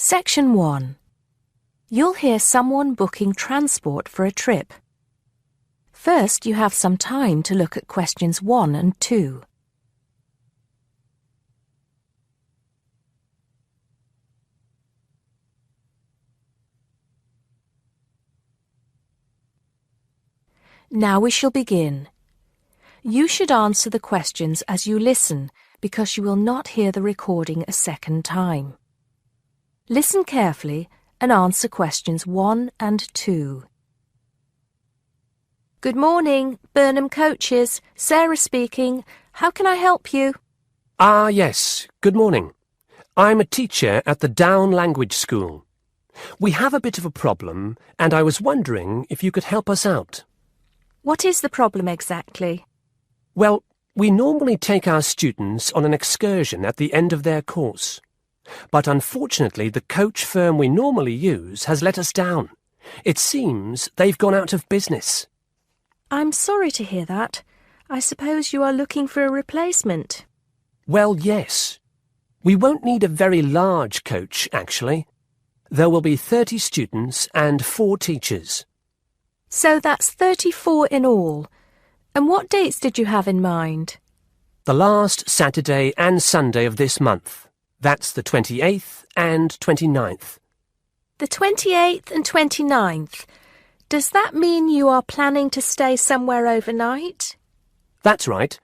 Section 1. You'll hear someone booking transport for a trip. First, you have some time to look at questions 1 and 2. Now we shall begin. You should answer the questions as you listen because you will not hear the recording a second time. Listen carefully and answer questions 1 and 2. Good morning, Burnham Coaches. Sarah speaking. How can I help you? Yes. Good morning. I'm a teacher at the Down Language School. We have a bit of a problem, and I was wondering if you could help us out. What is the problem exactly? Well, we normally take our students on an excursion at the end of their course. But unfortunately, the coach firm we normally use has let us down. It seems they've gone out of business. I'm sorry to hear that. I suppose you are looking for a replacement. Well, yes. We won't need a very large coach, actually. There will be 30 students and 4 teachers. So that's 34 in all. And what dates did you have in mind? The last Saturday and Sunday of this month. That's the 28th and 29th. The 28th and 29th. Does that mean you are planning to stay somewhere overnight? That's right.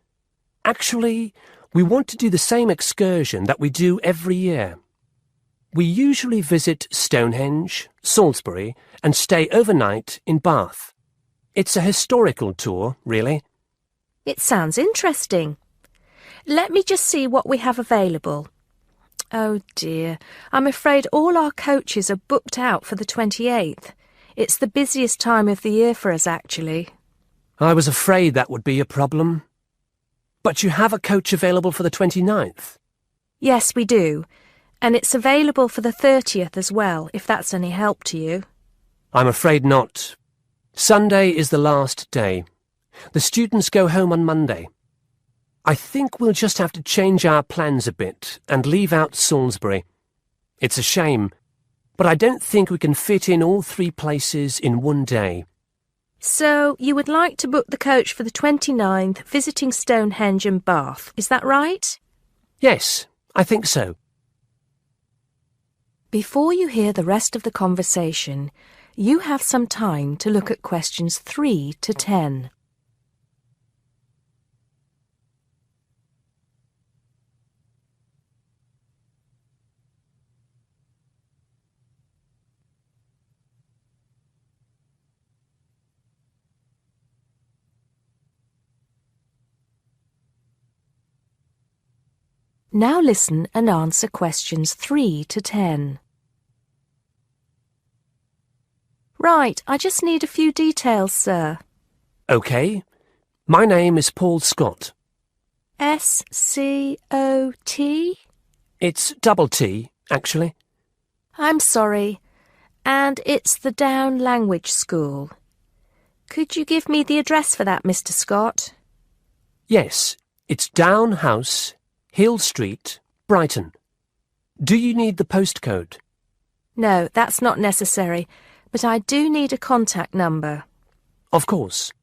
Actually, we want to do the same excursion that we do every year. We usually visit Stonehenge, Salisbury, and stay overnight in Bath. It's a historical tour, really. It sounds interesting. Let me just see what we have available. Oh dear, I'm afraid all our coaches are booked out for the 28th. It's the busiest time of the year for us, actually. I was afraid that would be a problem. But you have a coach available for the 29th? Yes, we do. And it's available for the 30th as well, if that's any help to you. I'm afraid not. Sunday is the last day. The students go home on Monday. I think we'll just have to change our plans a bit and leave out Salisbury. It's a shame, but I don't think we can fit in all 3 places in one day. So, you would like to book the coach for the 29th, visiting Stonehenge and Bath, is that right? Yes, I think so. Before you hear the rest of the conversation, you have some time to look at questions 3 to 10. Now listen and answer questions 3 to 10. Right, I just need a few details, sir. OK. My name is Paul Scott. S-C-O-T? It's double T, actually. I'm sorry. And it's the Down Language School. Could you give me the address for that, Mr. Scott? Yes, it's Down House, Hill Street, Brighton. Do you need the postcode? No, that's not necessary, but I do need a contact number. Of course.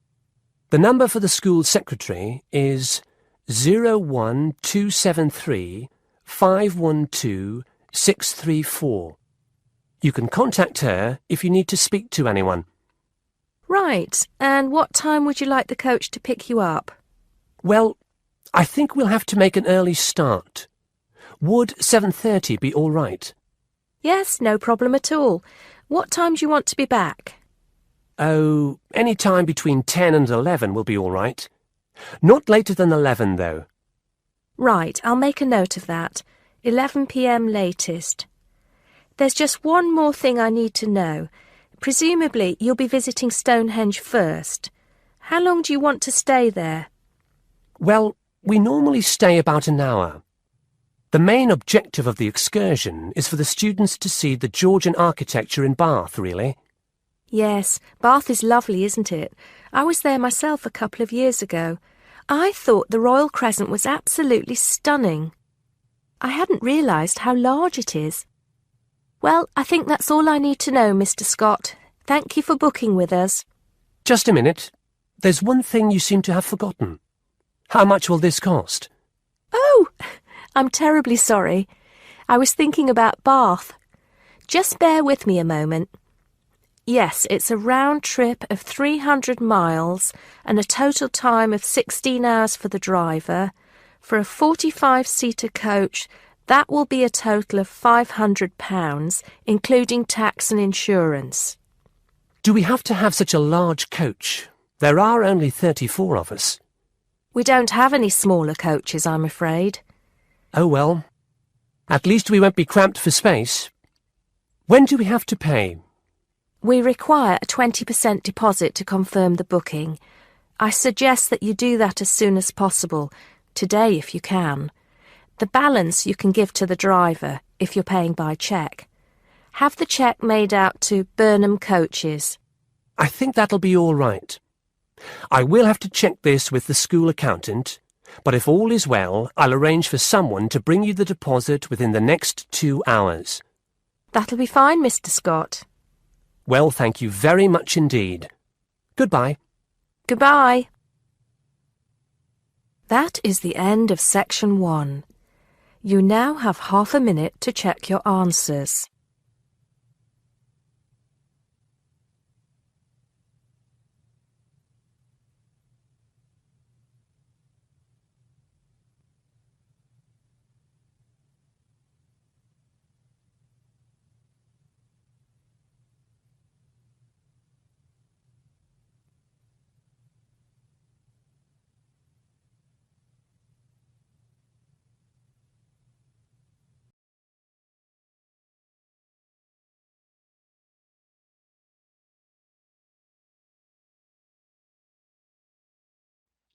The number for the school secretary is 01273 512 634. You can contact her if you need to speak to anyone. Right, and what time would you like the coach to pick you up? Well, I think we'll have to make an early start. Would 7:30 be all right? Yes, no problem at all. What time do you want to be back? Oh, any time between 10 and 11 will be all right. Not later than 11, though. Right, I'll make a note of that. 11 p.m. latest. There's just one more thing I need to know. Presumably, you'll be visiting Stonehenge first. How long do you want to stay there? Well, we normally stay about an hour. The main objective of the excursion is for the students to see the Georgian architecture in Bath, really. Yes, Bath is lovely, isn't it? I was there myself a couple of years ago. I thought the Royal Crescent was absolutely stunning. I hadn't realised how large it is. Well, I think that's all I need to know, Mr. Scott. Thank you for booking with us. Just a minute. There's one thing you seem to have forgotten. How much will this cost? Oh, I'm terribly sorry. I was thinking about Bath. Just bear with me a moment. Yes, it's a round trip of 300 miles and a total time of 16 hours for the driver. For a 45-seater coach, that will be a total of £500, including tax and insurance. Do we have to have such a large coach? There are only 34 of us. We don't have any smaller coaches, I'm afraid. Oh well. At least we won't be cramped for space. When do we have to pay? We require a 20% deposit to confirm the booking. I suggest that you do that as soon as possible, today if you can. The balance you can give to the driver if you're paying by cheque. Have the cheque made out to Burnham Coaches. I think that'll be all right. I will have to check this with the school accountant, but if all is well, I'll arrange for someone to bring you the deposit within the next 2 hours. That'll be fine, Mr. Scott. Well, thank you very much indeed. Goodbye. Goodbye. That is the end of section 1. You now have half a minute to check your answers.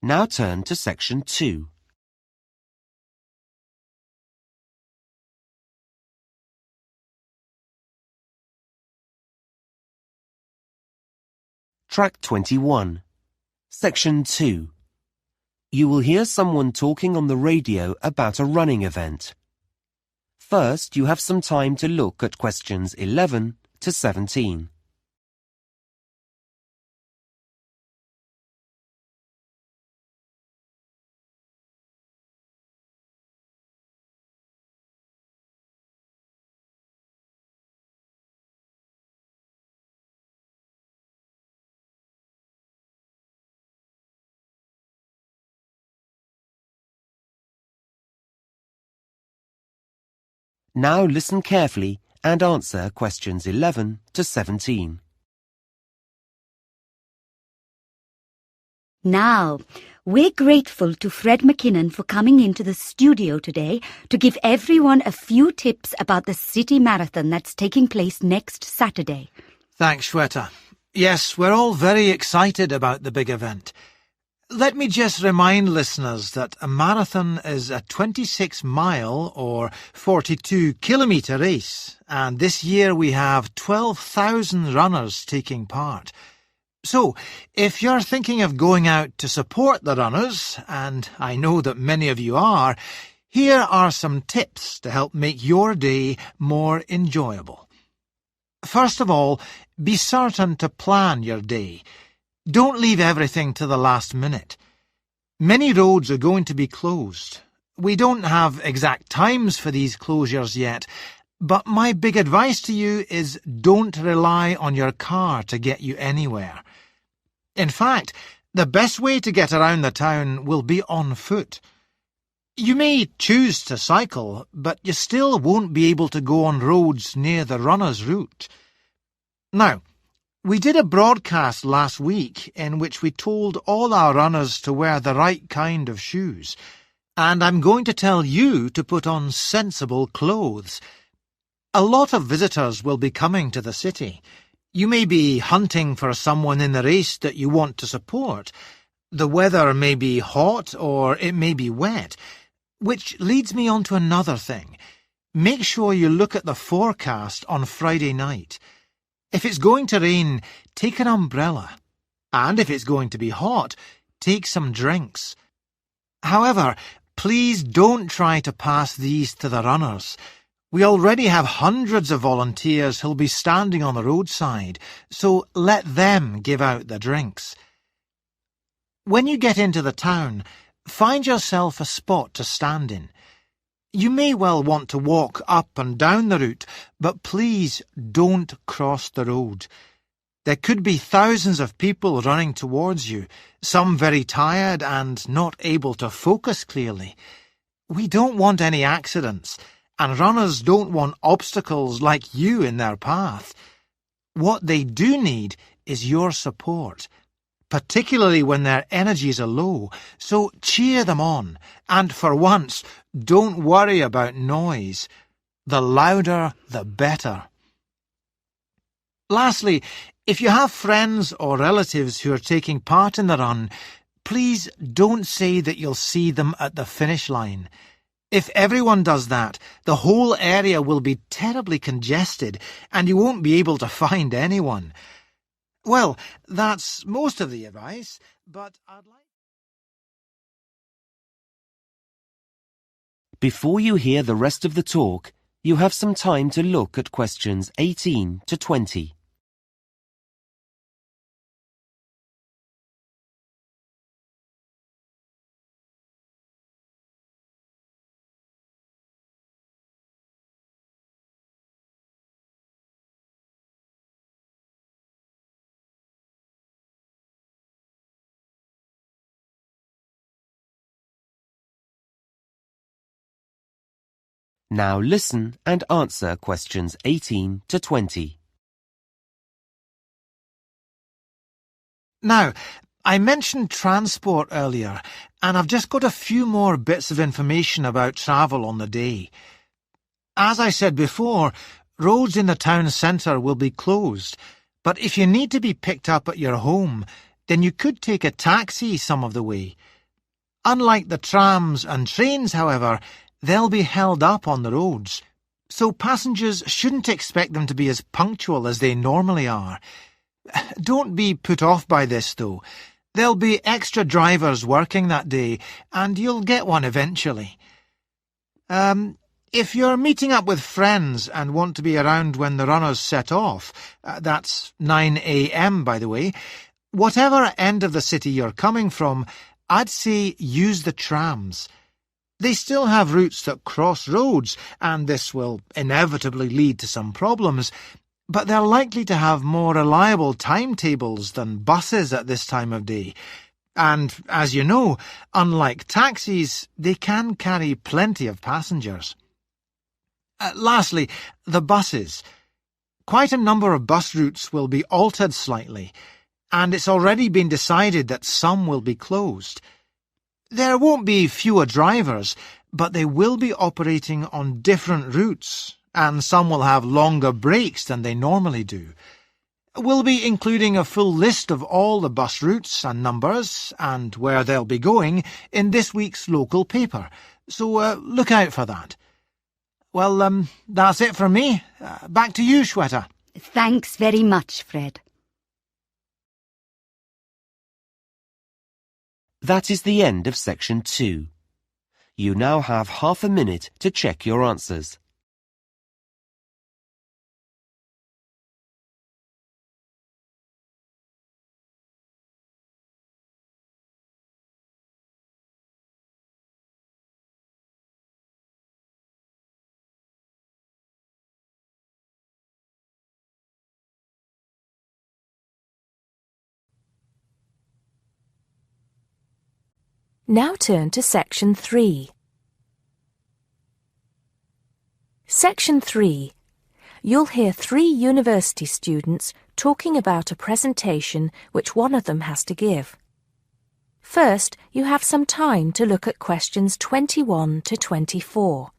Now turn to section 2. Track 21. Section 2. You will hear someone talking on the radio about a running event. First, you have some time to look at questions 11 to 17. Now listen carefully and answer questions 11 to 17. Now, we're grateful to Fred McKinnon for coming into the studio today to give everyone a few tips about the City Marathon that's taking place next Saturday. Thanks, Shweta. Yes, we're all very excited about the big event. Let me just remind listeners that a marathon is a 26-mile or 42-kilometre race, and this year we have 12,000 runners taking part. So, if you're thinking of going out to support the runners, and I know that many of you are, here are some tips to help make your day more enjoyable. First of all, be certain to plan your day. Don't leave everything to the last minute. Many roads are going to be closed. We don't have exact times for these closures yet, but my big advice to you is don't rely on your car to get you anywhere. In fact, the best way to get around the town will be on foot. You may choose to cycle, but you still won't be able to go on roads near the runner's route. Now, we did a broadcast last week in which we told all our runners to wear the right kind of shoes, and I'm going to tell you to put on sensible clothes. A lot of visitors will be coming to the city. You may be hunting for someone in the race that you want to support. The weather may be hot or it may be wet, which leads me on to another thing. Make sure you look at the forecast on Friday night. If it's going to rain, take an umbrella. And if it's going to be hot, take some drinks. However, please don't try to pass these to the runners. We already have hundreds of volunteers who'll be standing on the roadside, so let them give out the drinks. When you get into the town, find yourself a spot to stand in. You may well want to walk up and down the route, but please don't cross the road. There could be thousands of people running towards you, some very tired and not able to focus clearly. We don't want any accidents, and runners don't want obstacles like you in their path. What they do need is your support, particularly when their energies are low, so cheer them on, and for once, don't worry about noise. The louder, the better. Lastly, if you have friends or relatives who are taking part in the run, please don't say that you'll see them at the finish line. If everyone does that, the whole area will be terribly congested and you won't be able to find anyone. Well, that's most of the advice, but I'd like... Before you hear the rest of the talk, you have some time to look at questions 18 to 20. Now listen and answer questions 18 to 20. Now, I mentioned transport earlier, and I've just got a few more bits of information about travel on the day. As I said before, roads in the town centre will be closed, but if you need to be picked up at your home, then you could take a taxi some of the way. Unlike the trams and trains, however, they'll be held up on the roads, so passengers shouldn't expect them to be as punctual as they normally are. Don't be put off by this, though. There'll be extra drivers working that day, and you'll get one eventually. If you're meeting up with friends and want to be around when the runners set off, that's 9 a.m. by the way, whatever end of the city you're coming from, I'd say use the trams. They still have routes that cross roads, and this will inevitably lead to some problems, but they're likely to have more reliable timetables than buses at this time of day. And, as you know, unlike taxis, they can carry plenty of passengers. Lastly, the buses. Quite a number of bus routes will be altered slightly, and it's already been decided that some will be closed. There won't be fewer drivers, but they will be operating on different routes, and some will have longer breaks than they normally do. We'll be including a full list of all the bus routes and numbers, and where they'll be going, in this week's local paper, so look out for that. Well, that's it from me. Back to you, Shweta. Thanks very much, Fred. That is the end of section 2. You now have half a minute to check your answers. Now turn to Section 3. Section 3. You'll hear 3 university students talking about a presentation which one of them has to give. First, you have some time to look at questions 21 to 24.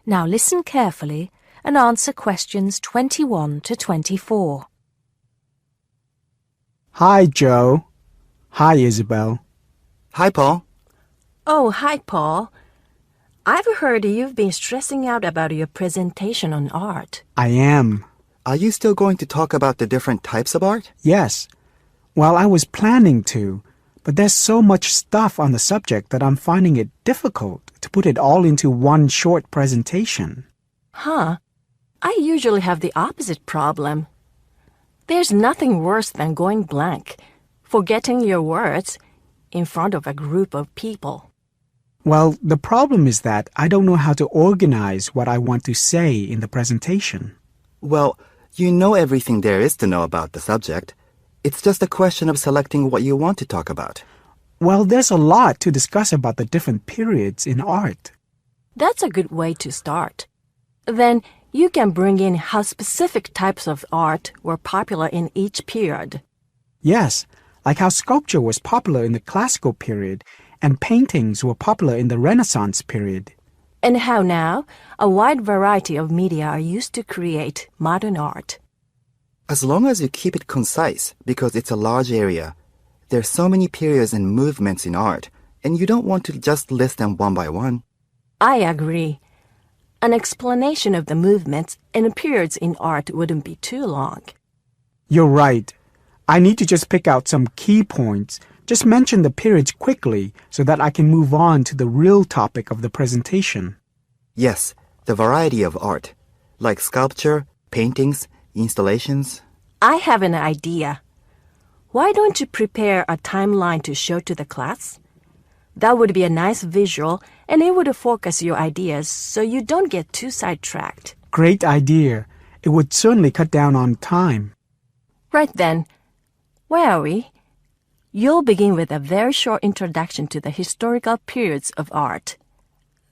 Now listen carefully and answer questions 21 to 24. Hi, Joe. Hi, Isabel. Hi, Paul. Oh, hi, Paul. I've heard you've been stressing out about your presentation on art. I am. Are you still going to talk about the different types of art? Yes. Well, I was planning to, but there's so much stuff on the subject that I'm finding it difficult to put it all into one short presentation. Huh. I usually have the opposite problem. There's nothing worse than going blank, forgetting your words in front of a group of people. Well, the problem is that I don't know how to organize what I want to say in the presentation. Well, you know everything there is to know about the subject. It's just a question of selecting what you want to talk about. Well, there's a lot to discuss about the different periods in art. That's a good way to start. Then you can bring in how specific types of art were popular in each period. Yes, like how sculpture was popular in the classical period and paintings were popular in the Renaissance period. And how now a wide variety of media are used to create modern art. As long as you keep it concise, because it's a large area, there's so many periods and movements in art, and you don't want to just list them one by one. I agree. An explanation of the movements and periods in art wouldn't be too long. You're right. I need to just pick out some key points. Just mention the periods quickly so that I can move on to the real topic of the presentation. Yes, the variety of art, like sculpture, paintings, installations. I have an idea. Why don't you prepare a timeline to show to the class? That would be a nice visual, and it would focus your ideas so you don't get too sidetracked. Great idea. It would certainly cut down on time. Right then. Where are we? You'll begin with a very short introduction to the historical periods of art.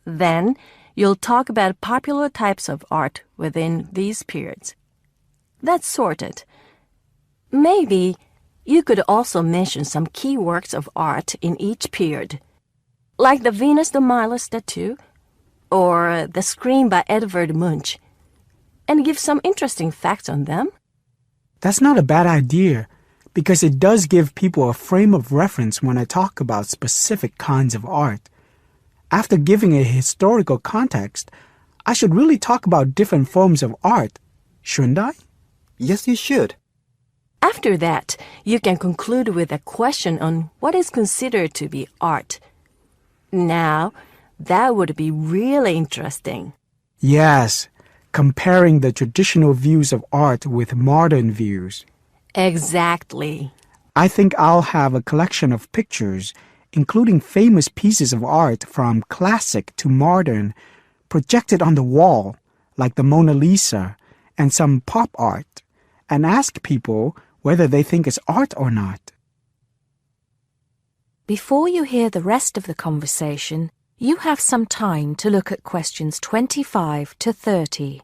Then, you'll talk about popular types of art within these periods. That's sorted. Maybe you could also mention some key works of art in each period, like the Venus de Milo statue or the Scream by Edvard Munch, and give some interesting facts on them. That's not a bad idea, because it does give people a frame of reference when I talk about specific kinds of art. After giving a historical context, I should really talk about different forms of art, shouldn't I? Yes, you should. After that, you can conclude with a question on what is considered to be art. Now, that would be really interesting. Yes, comparing the traditional views of art with modern views. Exactly. I think I'll have a collection of pictures, including famous pieces of art from classic to modern, projected on the wall, like the Mona Lisa, and some pop art, and ask people whether they think it's art or not. Before you hear the rest of the conversation, you have some time to look at questions 25 to 30.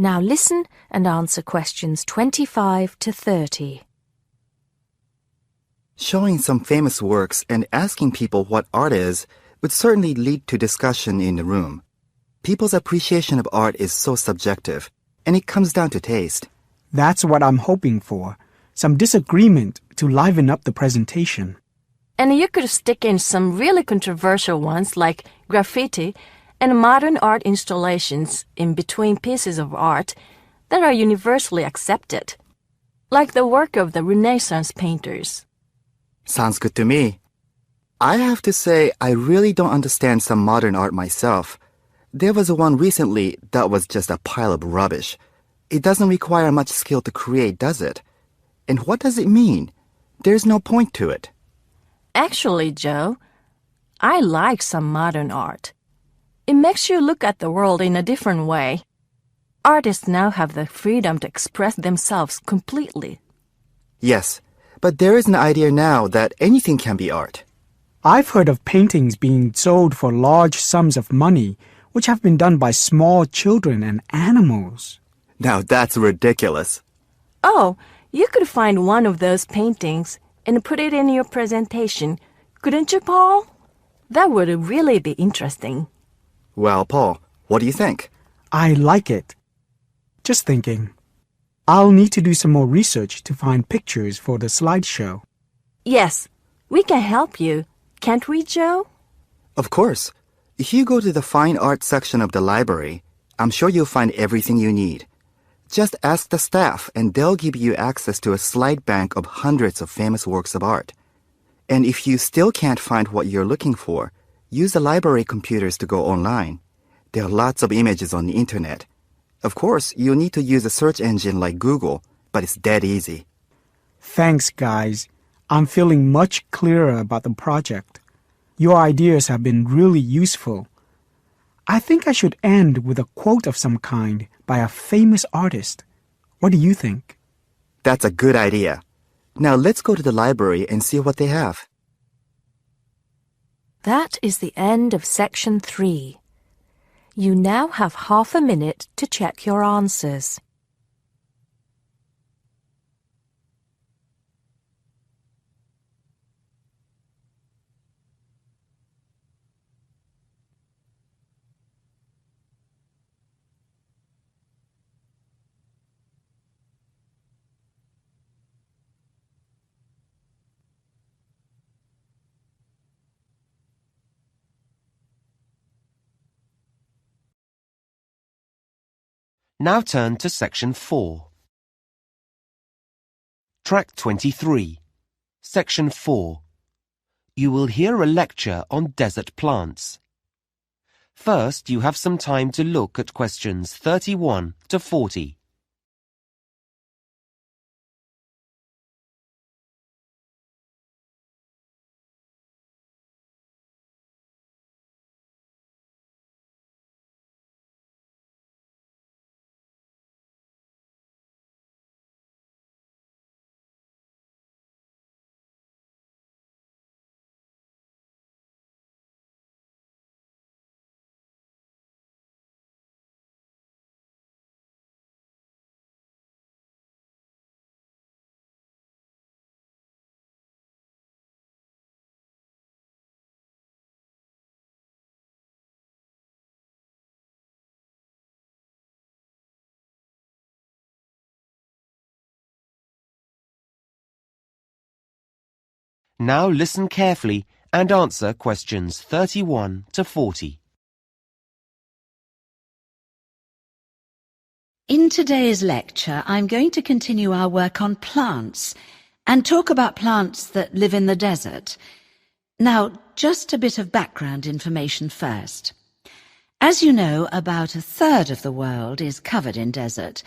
Now listen and answer questions 25 to 30. Showing some famous works and asking people what art is would certainly lead to discussion in the room. People's appreciation of art is so subjective, and it comes down to taste. That's what I'm hoping for, some disagreement to liven up the presentation. And you could stick in some really controversial ones like graffiti and modern art installations in between pieces of art that are universally accepted, like the work of the Renaissance painters. Sounds good to me. I have to say, I really don't understand some modern art myself. There was one recently that was just a pile of rubbish. It doesn't require much skill to create, does it? And what does it mean? There's no point to it. Actually, Joe, I like some modern art. It makes you look at the world in a different way. Artists now have the freedom to express themselves completely. Yes, but there is an idea now that anything can be art. I've heard of paintings being sold for large sums of money, which have been done by small children and animals. Now that's ridiculous. Oh, You could find one of those paintings and put it in your presentation, couldn't you, Paul? That would really be interesting. Well, Paul, what do you think? I like it. Just thinking. I'll need to do some more research to find pictures for the slideshow. Yes, we can help you. Can't we, Joe? Of course. If you go to the fine art section of the library, I'm sure you'll find everything you need. Just ask the staff and they'll give you access to a slide bank of hundreds of famous works of art. And if you still can't find what you're looking for, use the library computers to go online. There are lots of images on the internet. Of course, you'll need to use a search engine like Google, but it's dead easy. Thanks, guys. I'm feeling much clearer about the project. Your ideas have been really useful. I think I should end with a quote of some kind by a famous artist. What do you think? That's a good idea. Now let's go to the library and see what they have. That is the end of section 3. You now have half a minute to check your answers. Now turn to section 4. Track 23. Section 4. You will hear a lecture on desert plants. First, you have some time to look at questions 31 to 40. Now listen carefully and answer questions 31 to 40. In today's lecture, I'm going to continue our work on plants and talk about plants that live in the desert. Now, just a bit of background information first. As you know, about 1/3 of the world is covered in desert,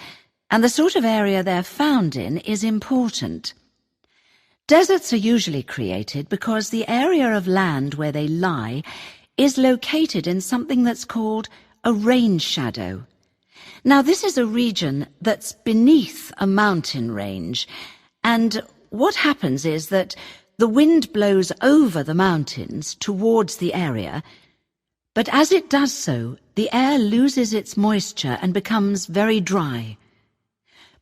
and the sort of area they're found in is important. Deserts are usually created because the area of land where they lie is located in something that's called a rain shadow. Now, this is a region that's beneath a mountain range, and what happens is that the wind blows over the mountains towards the area, but as it does so, the air loses its moisture and becomes very dry.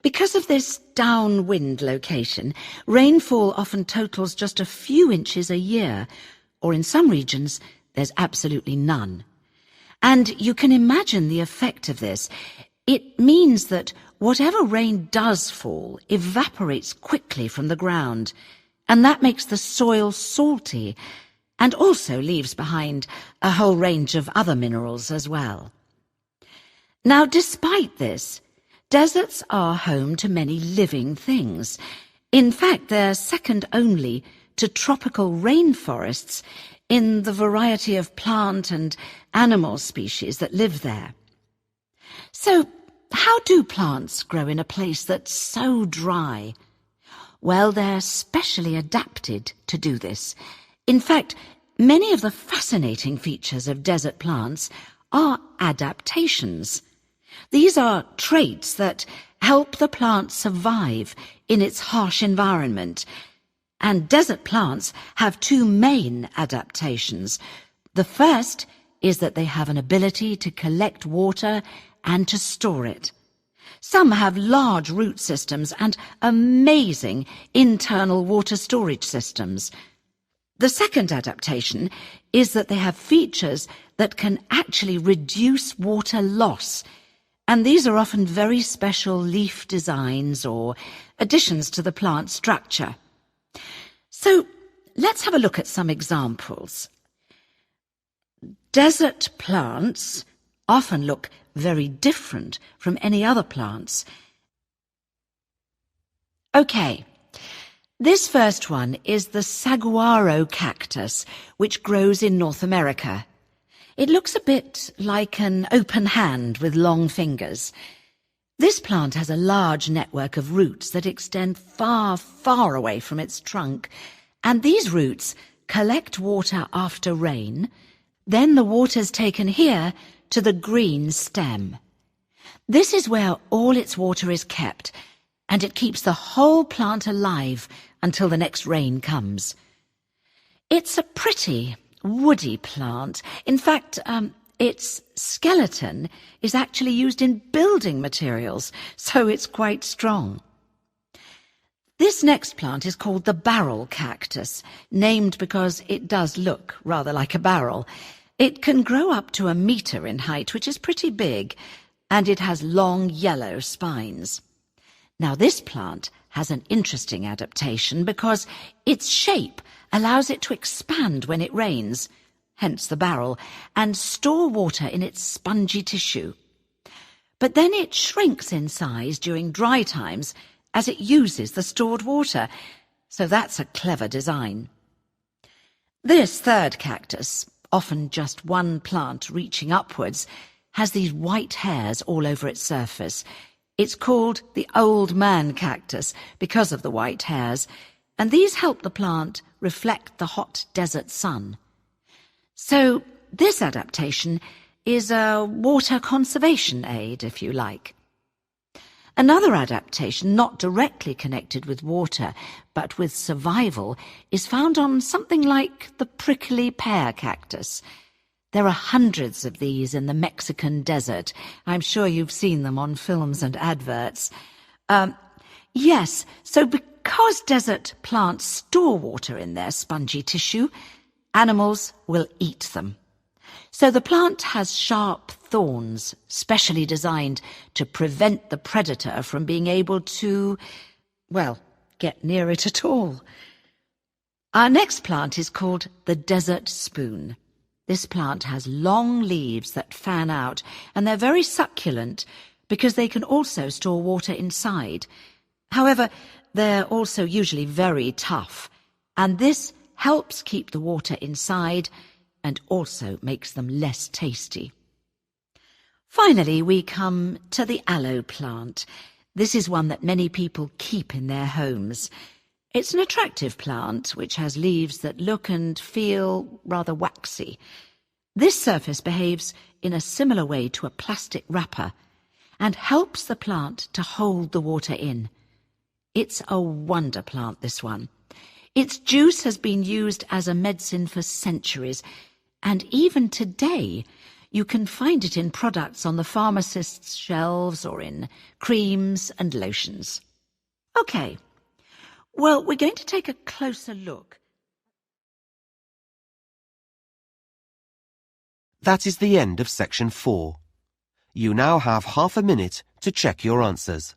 Because of this downwind location, rainfall often totals just a few inches a year, or in some regions, there's absolutely none. And you can imagine the effect of this. It means that whatever rain does fall evaporates quickly from the ground, and that makes the soil salty, and also leaves behind a whole range of other minerals as well. Now, despite this, deserts are home to many living things. In fact, they're second only to tropical rainforests in the variety of plant and animal species that live there. So, how do plants grow in a place that's so dry? Well, they're specially adapted to do this. In fact, many of the fascinating features of desert plants are adaptations. These are traits that help the plant survive in its harsh environment. And desert plants have two main adaptations. The first is that they have an ability to collect water and to store it. Some have large root systems and amazing internal water storage systems. The second adaptation is that they have features that can actually reduce water loss, and these are often very special leaf designs or additions to the plant structure. So let's have a look at some examples. Desert plants often look very different from any other plants. Okay, this first one is the saguaro cactus, which grows in North America. It looks a bit like an open hand with long fingers. This plant has a large network of roots that extend far, far away from its trunk, and these roots collect water after rain. Then the water's taken here to the green stem. This is where all its water is kept, and it keeps the whole plant alive until the next rain comes. It's a pretty, woody plant. In fact, its skeleton is actually used in building materials, so it's quite strong. This next plant is called the barrel cactus, named because it does look rather like a barrel. It can grow up to 1 meter in height, which is pretty big, and it has long yellow spines. Now, this plant has an interesting adaptation because its shape allows it to expand when it rains, hence the barrel, and store water in its spongy tissue. But then it shrinks in size during dry times as it uses the stored water, so that's a clever design. This third cactus, often just one plant reaching upwards, has these white hairs all over its surface. It's called the old man cactus because of the white hairs, and these help the plant reflect the hot desert sun. So this adaptation is a water conservation aid, if you like. Another adaptation, not directly connected with water, but with survival, is found on something like the prickly pear cactus. There are hundreds of these in the Mexican desert. I'm sure you've seen them on films and adverts. Yes, so because desert plants store water in their spongy tissue, animals will eat them. So the plant has sharp thorns, specially designed to prevent the predator from being able to, well, get near it at all. Our next plant is called the desert spoon. This plant has long leaves that fan out, and they're very succulent because they can also store water inside. However, they're also usually very tough, and this helps keep the water inside and also makes them less tasty. Finally, we come to the aloe plant. This is one that many people keep in their homes. It's an attractive plant which has leaves that look and feel rather waxy. This surface behaves in a similar way to a plastic wrapper and helps the plant to hold the water in. It's a wonder plant, this one. Its juice has been used as a medicine for centuries, and even today you can find it in products on the pharmacist's shelves or in creams and lotions. Okay, well, we're going to take a closer look. That is the end of section 4. You now have half a minute to check your answers.